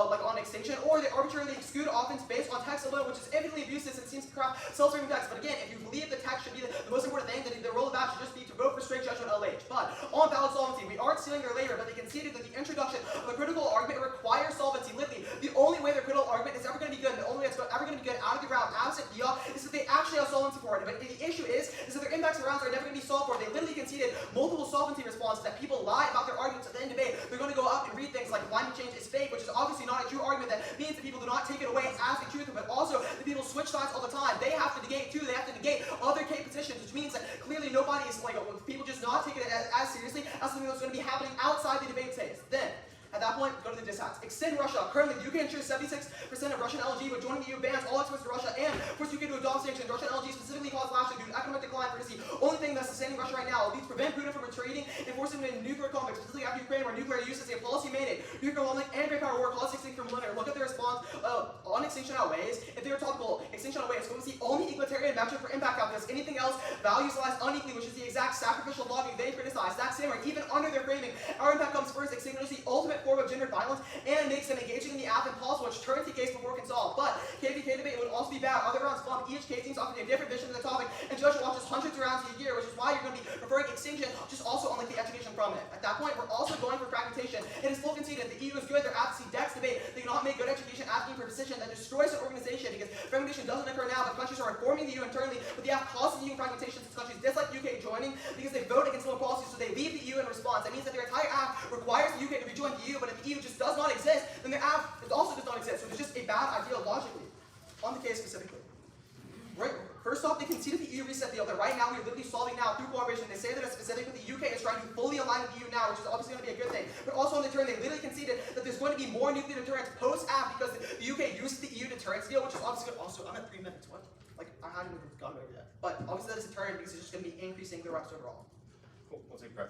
like on extinction, or they arbitrarily exclude offense based on text alone, which is infinitely abusive and seems to craft self-serving text. But again, if you believe the text should be the most important thing, then the roll about should just be to vote for Strake Jesuit LH. But on ballot solvency, we aren't stealing their labor, but they conceded that the introduction of a critical argument requires solvency. Literally, the only way their critical argument is ever going to be good, and the only way it's ever going to be good out of the ground, absent EOP, is that they actually have solvency for it. But the issue is that their impacts and rounds are never going to be solved for. They literally conceded multiple solvency responses that people lie about their arguments at the end of the debate. They're going to go up and read things like climate change is fake, which is obviously not a true argument. That means that people do not take it away as the truth, but also that people switch sides all the time. They have to negate too. They have to negate other K positions, which means that clearly nobody is like people just not taking it as seriously as something that's going to be happening outside the debate phase. Then, at that point, go to the dishats. Extend Russia. Currently, the UK ensures 76% of Russian LNG, but joining the EU bans all exports to Russia and forces UK to adopt sanctions. Russian LNG specifically caused last year due to economic decline for the only thing that's sustaining Russia right now. These prevent Putin from retreating and forcing him into nuclear conflict, specifically after Ukraine, where nuclear use is a policy mandate. Nuclear conflict and great power war cause extinction from linear. Look at their response on extinction outweighs. If they were topical, extinction outweighs. So it's the only egalitarian metric for impact calculus. Anything else values lies unequally, which is the exact sacrificial logic they criticize. That same way, even under their framing, our impact comes first. Extinction is the ultimate form of gendered violence and makes them engaging in the Aff impossible, which turns the case before it can solve. But KVK debate would also be bad. Other rounds bump. Each case teams offering a different vision of the topic, and judge watches hundreds of rounds a year, which is why you're going to be preferring extinction, just also unlike the education prominent. At that point, we're also going for fragmentation. It is full conceded the EU is good. Their advocacy decks debate. They do not make good education asking for a position that destroys their organization, because fragmentation doesn't occur now, but countries are reforming the EU internally, but the Aff causes EU fragmentation since countries dislike UK joining because they vote against local policies, so they leave the EU in response. That means that their entire Aff requires the UK to rejoin the EU, but if the EU just does not exist, then their Aff also does not exist. So there's just a bad idea logically on the case specifically. Right. First off, they conceded the EU reset deal that right now we're literally solving now through cooperation. They say that specifically the UK is trying to fully align with the EU now, which is obviously going to be a good thing. But also on the turn, they literally conceded that there's going to be more nuclear deterrence post-Aff because the UK used the EU deterrence deal, which is obviously good. Also, I'm at 3 minutes. What? Like, I haven't even gone over that. But obviously that is a turn because it's just going to be increasing the rest overall. Cool. We'll take a break.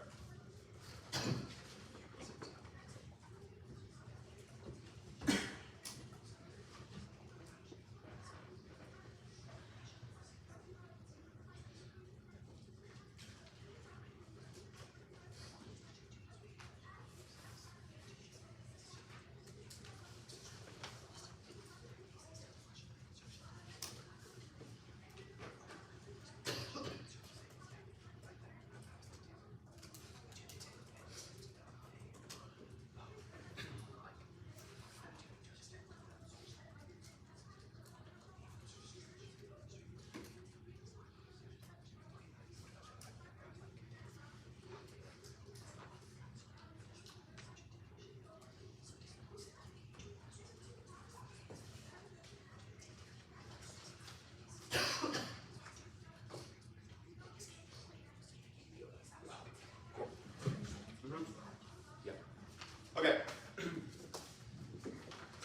Okay. So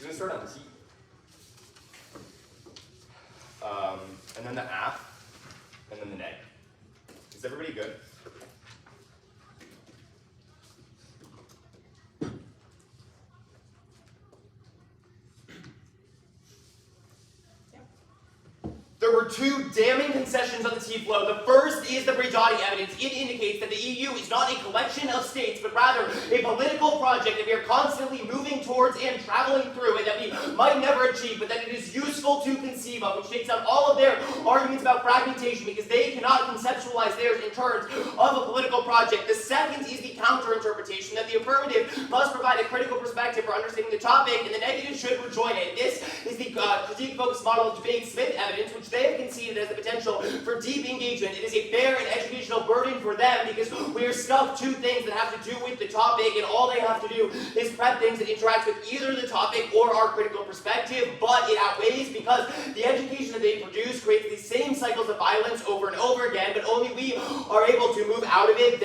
we're going to start on the T. And then the Aff, and then the Neg. Is everybody good? There were two damning concessions on the T-flow. The first is the Brigati evidence. It indicates that the EU is not a collection of states, but rather a political project that we are constantly moving towards and traveling through, and that we might never achieve, but that it is useful to conceive of, which takes out all of their arguments about fragmentation, because they cannot conceptualize theirs in terms of a political project. The second is the counter-interpretation, that the affirmative must provide a critical perspective for understanding the topic, and the negative should rejoin it. This is the critique focus model of debate-Smith evidence, which they have conceded as the potential for deep engagement. It is a fair and educational burden for them because we are stuck to things that have to do with the topic, and all they have to do is prep things that interact with either the topic or our critical perspective, but it outweighs because the education that they produce creates these same cycles of violence over and over again, but only we are able to move out of it,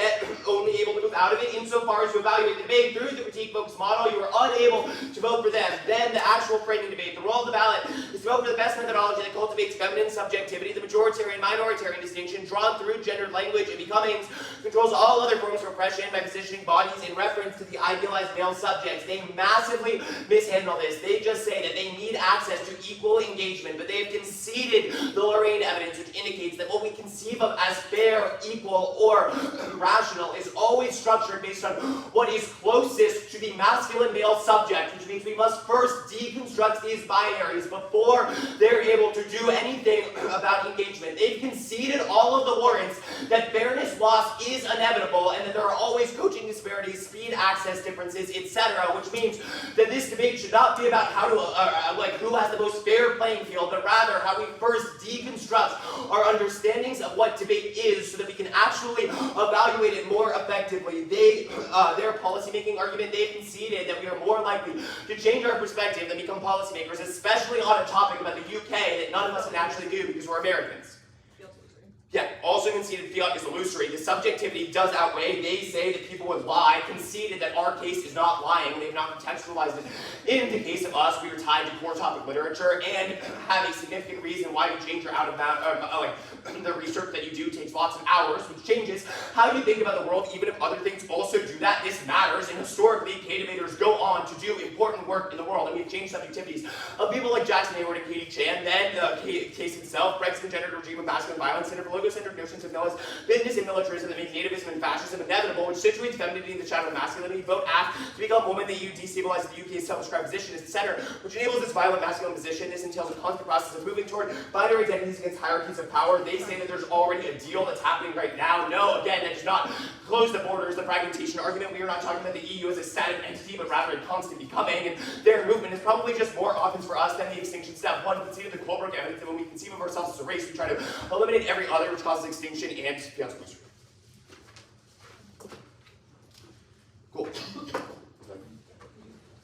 insofar as to evaluate the debate through the critique focus model. You are unable to vote for them. Then the actual framing debate. The role of the ballot is to vote for the best methodology that cultivates feminine subjectivity, the majoritarian-minoritarian distinction drawn through gendered language and becomings, controls all other forms of oppression by positioning bodies in reference to the idealized male subjects. They massively mishandle this. They just say that they need access to equal engagement, but they have conceded the Lorraine evidence, which indicates that what we conceive of as fair, equal, or rational is always structured based on what is closest to the masculine male subject, which means we must first deconstruct these binaries before they're able to do anything about engagement. They've conceded all of the warrants that fairness loss is inevitable and that there are always coaching disparities, speed, access differences, etc., which means that this debate should not be about how to, who has the most fair playing field, but rather how we first deconstruct our understandings of what debate is so that we can actually evaluate it more effectively. Their policymaking argument, they've conceded that we are more likely to change our perspective than become policymakers, especially on a topic about the UK that none of us can actually do because we're Americans. Yeah, also conceded fiat is illusory. The subjectivity does outweigh. They say that people would lie, conceded that our case is not lying. They've not contextualized it. In the case of us, we are tied to core topic literature and have a significant reason why we change or out of the research that you do takes lots of hours, which changes how you think about the world, even if other things also do that. This matters, and historically, K-debaters go on to do important work in the world, and we've changed subjectivities of people like Jackson Hayward and Katie Chan, then the case itself, Brexit gendered regime of masculine violence, Center for logocentric notions of Noah's business and militarism that make nativism and fascism inevitable, which situates femininity in the shadow of masculinity, vote Aff to become woman, the EU destabilizes the UK's self-described position as the center, which enables this violent masculine position. This entails a constant process of moving toward binary identities against hierarchies of power. They say that there's already a deal that's happening right now. No, again, that does not close the borders, the fragmentation argument. We are not talking about the EU as a static entity, but rather a constant becoming, and their movement is probably just more offense for us than the extinction step. One, conceive of the Kohlberg evidence that when we conceive of ourselves as a race, we try to eliminate every other which causes extinction and fiat closer. Cool.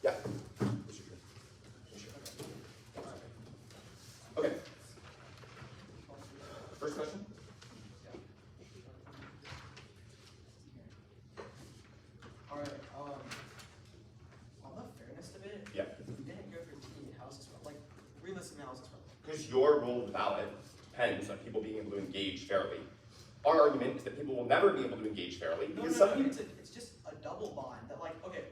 Yeah. Okay. First question? Alright, on the fairness debate, Yeah. you didn't go through T, how is this relevant? Like, realistic now, is this relevant? Because your role of the ballot depends on people being able to engage fairly. Our argument is that people will never be able to engage fairly No, because no, some no, people. it's just a double bind that, like, okay,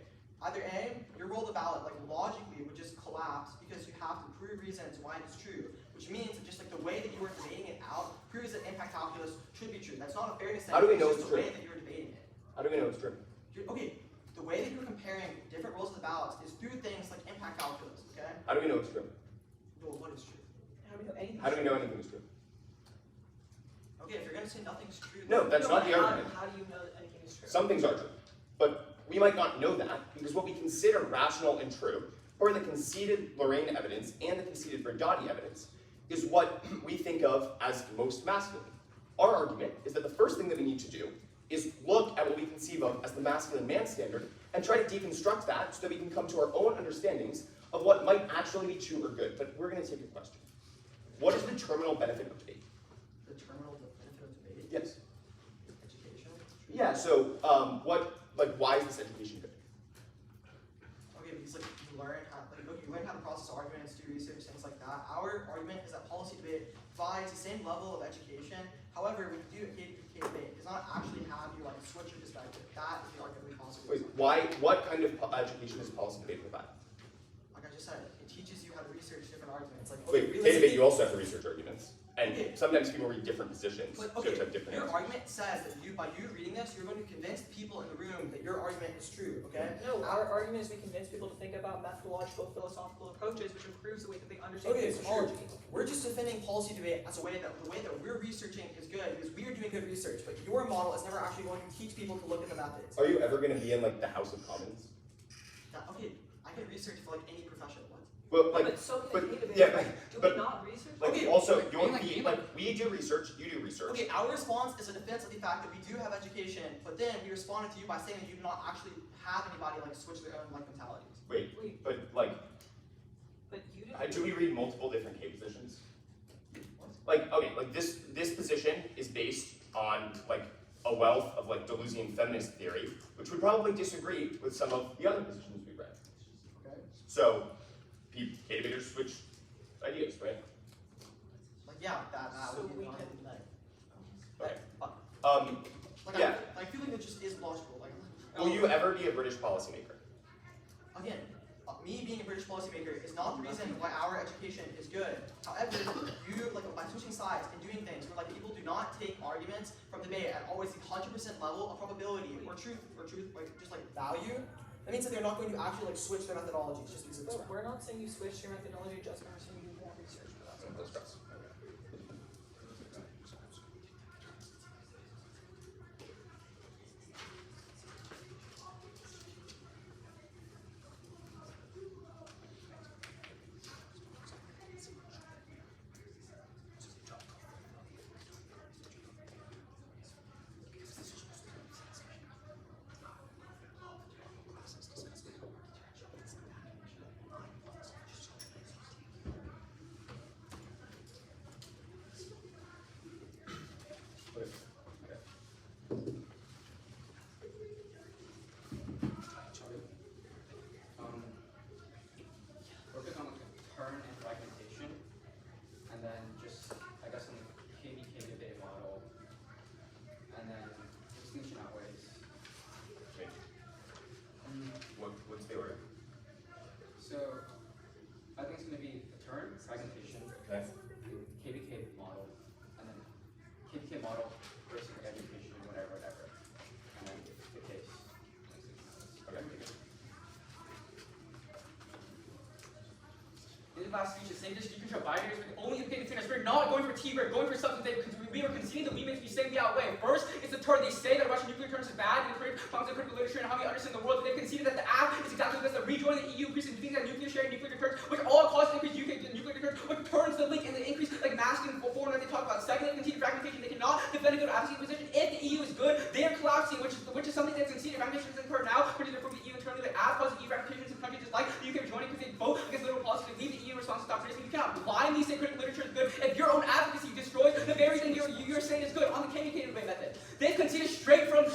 either A, your role of the ballot, like, logically would just collapse because you have to prove reasons why it's true, which means that just like the way that you were debating it out proves that impact calculus should be true. That's not a fairness thing. How do we know it's it's just true? the way that you were debating it. How do we know it's true? Okay, the way that you're comparing different roles of the ballots is through things like impact calculus, okay? How do we know it's true? Well, what is true? How do we know anything? How do we know anything is true? Okay, if you're gonna say nothing's true, No, that's not the how, argument. How do you know that anything is true? Some things are true, but we might not know that because what we consider rational and true, or the conceded Lorraine evidence and the conceded Verdati evidence, is what we think of as most masculine. Our argument is that the first thing that we need to do is look at what we conceive of as the masculine man standard and try to deconstruct that so that we can come to our own understandings of what might actually be true or good. But we're going to take a question. What is the terminal benefit of debate? the terminal benefit of debate, Yes. education. Yeah, so why is this education good? Okay, because like you learn how to process arguments, do research, things like that. Our argument is that policy debate provides the same level of education. However, when you do a K debate, it does not actually have you like switch your perspective. That is the argument we possibly. Wait, why? What kind of education does policy debate provide? Like I just said, it teaches you how to research different arguments. Like Wait, K debate, you also have to research arguments, and sometimes people read different positions, But so okay, to have different your answers. argument says that by you reading this, you're going to convince people in the room that your argument is true. Okay. No, our argument is we convince people to think about methodological, philosophical approaches, which improves the way that they understand Okay, epistemology. we're just defending policy debate as a way that the way that we're researching is good because we are doing good research, but your model is never actually going to teach people to look at the methods. Are you ever going to be in like the House of Commons? Okay, I can research for like any profession. What? Well, like, but so but can they yeah, do but we not research? like Okay, also but your being like we do research, you do research. Okay, our response is a defense of the fact that we do have education, but then we responded to you by saying that you do not actually have anybody like switch their own like mentalities. Wait, Wait, but like, but you didn't. do we read multiple different K positions? Like, okay, like this position is based on like a wealth of like Deleuzian feminist theory, which would probably disagree with some of the other positions we read. Okay. So, K debaters switch ideas, right? Like yeah, that So would be we not can- like, Okay. like Yeah. I feel like it just is logical. Like Will you ever be a British policymaker? again, me being a British policymaker is not the reason why our education is good. However, you, like, by switching sides and doing things where, like, people do not take arguments from debate at always the 100% level of probability or truth, like, just like value, that means that they're not going to actually, like, switch their methodologies just because of this. But we're not saying you switch your methodology, just we're saying you do more research. That's gross. Focus on like turn and fragmentation, and then just I guess on the KDK debate model, and then distinction outweighs. Wait. What's the order? So I think it's going to be the turn, fragmentation, Okay. KDK model, and then KDK model versus education, whatever, and then the case. Okay. In the last speech, the same distribution of binaries with only indicated fitness. We're not going for T, we're going for substantive because we are conceding the limits we say we outweigh. First, it's the turn. They say that Russian nuclear terms is bad in the critical literature and how we understand the world. They've conceded that the Aff is exactly this, that rejoin the EU, increasing between that nuclear sharing, nuclear deterrence, which all causes increased UK nuclear deterrence, which turns the link and the increase like masking form that they talk about. Second, they conceded fragmentation. They cannot defend a good advocacy position. If the EU is good, they are collapsing, which is something that's conceded. Fragmentation is occurred now, particularly from the EU internally. The Aff causes EU fragmentation in some countries just like the UK joining because they vote against liberal policy to leave the EU in response to stop racism. You cannot blindly say critical literature is good if your own advocacy destroys the very thing you're saying is good on the KDK debate method. They've conceded straight from the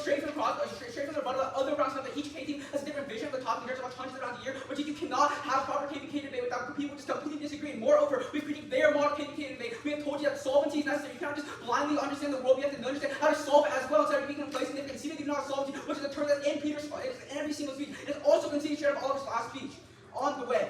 rebuttal that other rounds that each K team has a different vision of the topic. There's about hundreds of rounds a year, which you cannot have proper KDK debate without people just completely disagreeing. Moreover, we've critiqued their model KDK debate. We have told you that solvency is necessary. You cannot just blindly understand the world. You have to understand how to solve it as well instead of being complacent. They've conceded they do not solve it, which is a term that in Peter's in every single speech. It is also conceded straight up Oliver's last speech on the way.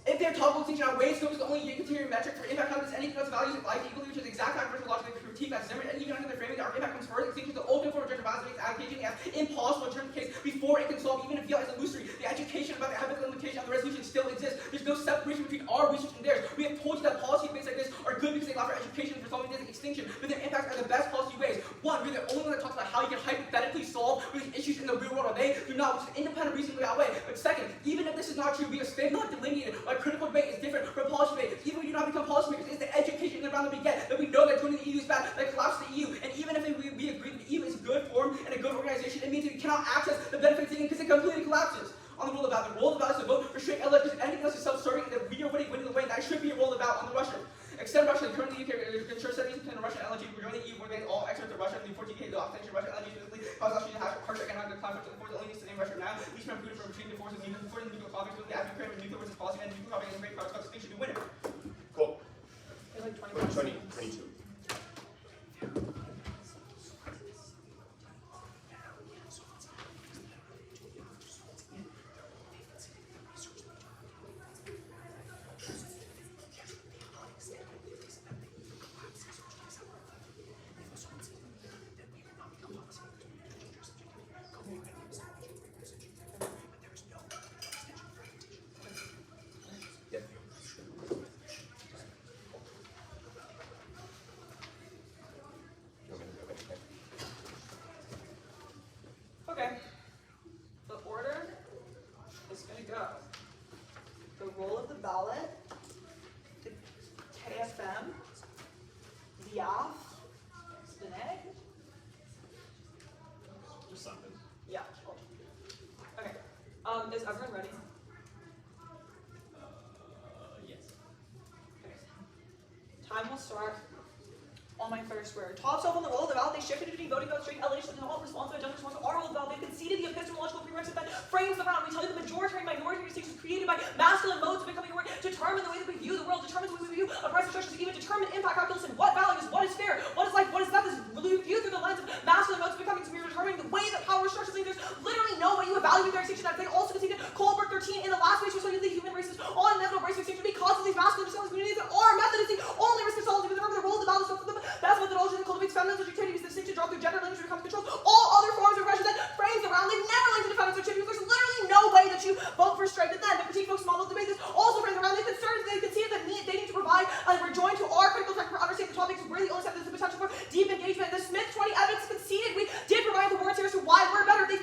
If their top distinction outweighs scope is the only criteria metric for impact calculus, anything else values of life equally, which is exact factor logical critique as Zimmer, and even under the framing, our impact comes first. Extinction is the ultimate form of judgment balance makes advocating as impossible in terms of the case before it can solve, even if you feel it's illusory. The education about the ethical limitation of the resolution still exists. There's no separation between our research and theirs. We have told you that policy debates like this are good because they allow for education for solving this extinction, but their impacts are the best policy ways. One, we're the only one that talks about how you can hypothetically solve these issues in the real world, or they do not, which is independent reason we outweigh. But second, even if this is not true, we have not delineated why critical debate is different from policy debate. Even when you do not become policymakers, it's the education around that we get, that we know that joining the EU is bad, that collapses the EU. And even if we agree that the EU is a good form and a good organization, it means that we cannot access the benefits of it because it completely collapses. On the rule of value, the role of value is to vote for Strake Jesuit LH because anything else is self-serving and that we are winning the way. That should be a role of value on the Russian. Extend Russia, currently the UK ensure 70% of Russian LNG. We're joining the EU, we're getting all exports to Russia, and the 14K to Achten, Russian LNG specifically, cause Australia to have harsh economic conflict with the force only needs to name Russia now. These from food from between the forces of nuclear conflicts with the Aff Ukraine, nuclear versus policy, and nuclear conflict and great products, because they should be winner. Cool. There's like 22. Okay. The order is going to go the role of the ballot, the KFM, the Aff, the Neg. Just something. Yeah. Cool. Okay. Is everyone ready? Yes. Okay. Time will start on my first word. Tops off on the roll of the ballot, they shifted between voting votes, Strake LH, and not responsive, adjunct responsive, our roll of the ballot. They conceded the epistemological prerequisite that frames the round. We tell you the majoritarian minority distinctions created by masculine modes of becoming aware determine the way that we view the world, determines the way we view oppressive structures, even determine impact calculus and what values, what is fair, what is life, what is death is viewed through the lens of masculine modes of becoming. So we're determining the way that power structures. There's literally no way you evaluate their distinction. That they also conceded Kohlberg 13 in the last speech was for strike. And then the critique focused model debate is also framed around the concerns they conceded that they need to provide a rejoin to our critical text for understanding the topics. We're the only set that's the potential for deep engagement. The Smith 20 evidence conceded we did provide the words here as to why we're better. They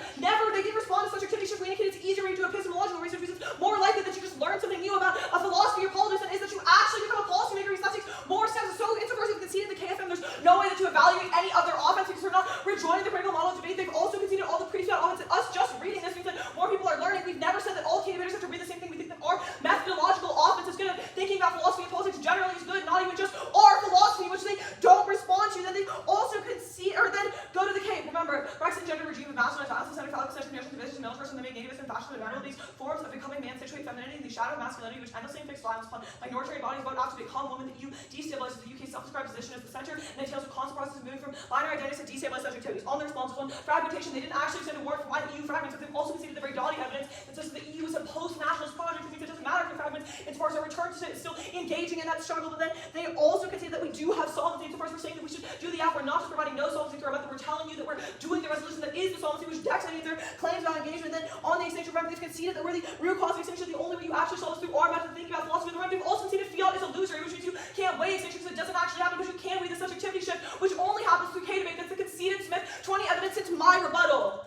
didn't respond to such activity shift. We indicated it's easier to do epistemological research because it's more likely that you just learn something new about a philosophy or politics than is that you actually become a policymaker because that takes more steps. So insofar as we've conceded the KFM, there's no way that to evaluate any other offense because we're not rejoining the critical model debate. They've also conceded all the pre-fiat offense, and us just reading this means that more people are learning. We've never said that all K debaters have to read the same thing. We think that our methodological offense is good. Thinking about philosophy and politics generally is good, not even just our philosophy, which they don't respond to. Then they also concede, or then go to the K. Remember, Rex and gender regime of masculine violence, center phallic center notions, divisions, male person, they make nativist and fashionable and these forms of becoming man situate femininity in the shadow of masculinity, which endlessly inflicts violence upon minority bodies, but after become women that you destabilize the UK self-described position as the center, and entails a constant process of moving from binary identities to destabilized subjectivities. On the responses on fragmentation, they didn't actually extend a word from why the EU fragments, but they've also conceded the very dotty evidence that says that the EU is a post-nationalist project. It doesn't matter if the fragments, as far as our return to it, is still engaging in that struggle. But then they also concede that we do have solvency. As far as we're saying that we should do the app, we're not just providing no solvency to our method, we're telling you that we're doing the resolution that is the solvency, which decks their claims about engagement. Then on the extinction, remember, they've conceded that we're the root cause of extinction. The only way you actually solve is through our method of thinking about philosophy. Remember, they've also conceded fiat is illusory, which means you can't weigh extinction because it doesn't actually happen, because you can weigh the subjectivity shift, which only happens through K debate. That's the conceded Smith 20 evidence. It's my rebuttal.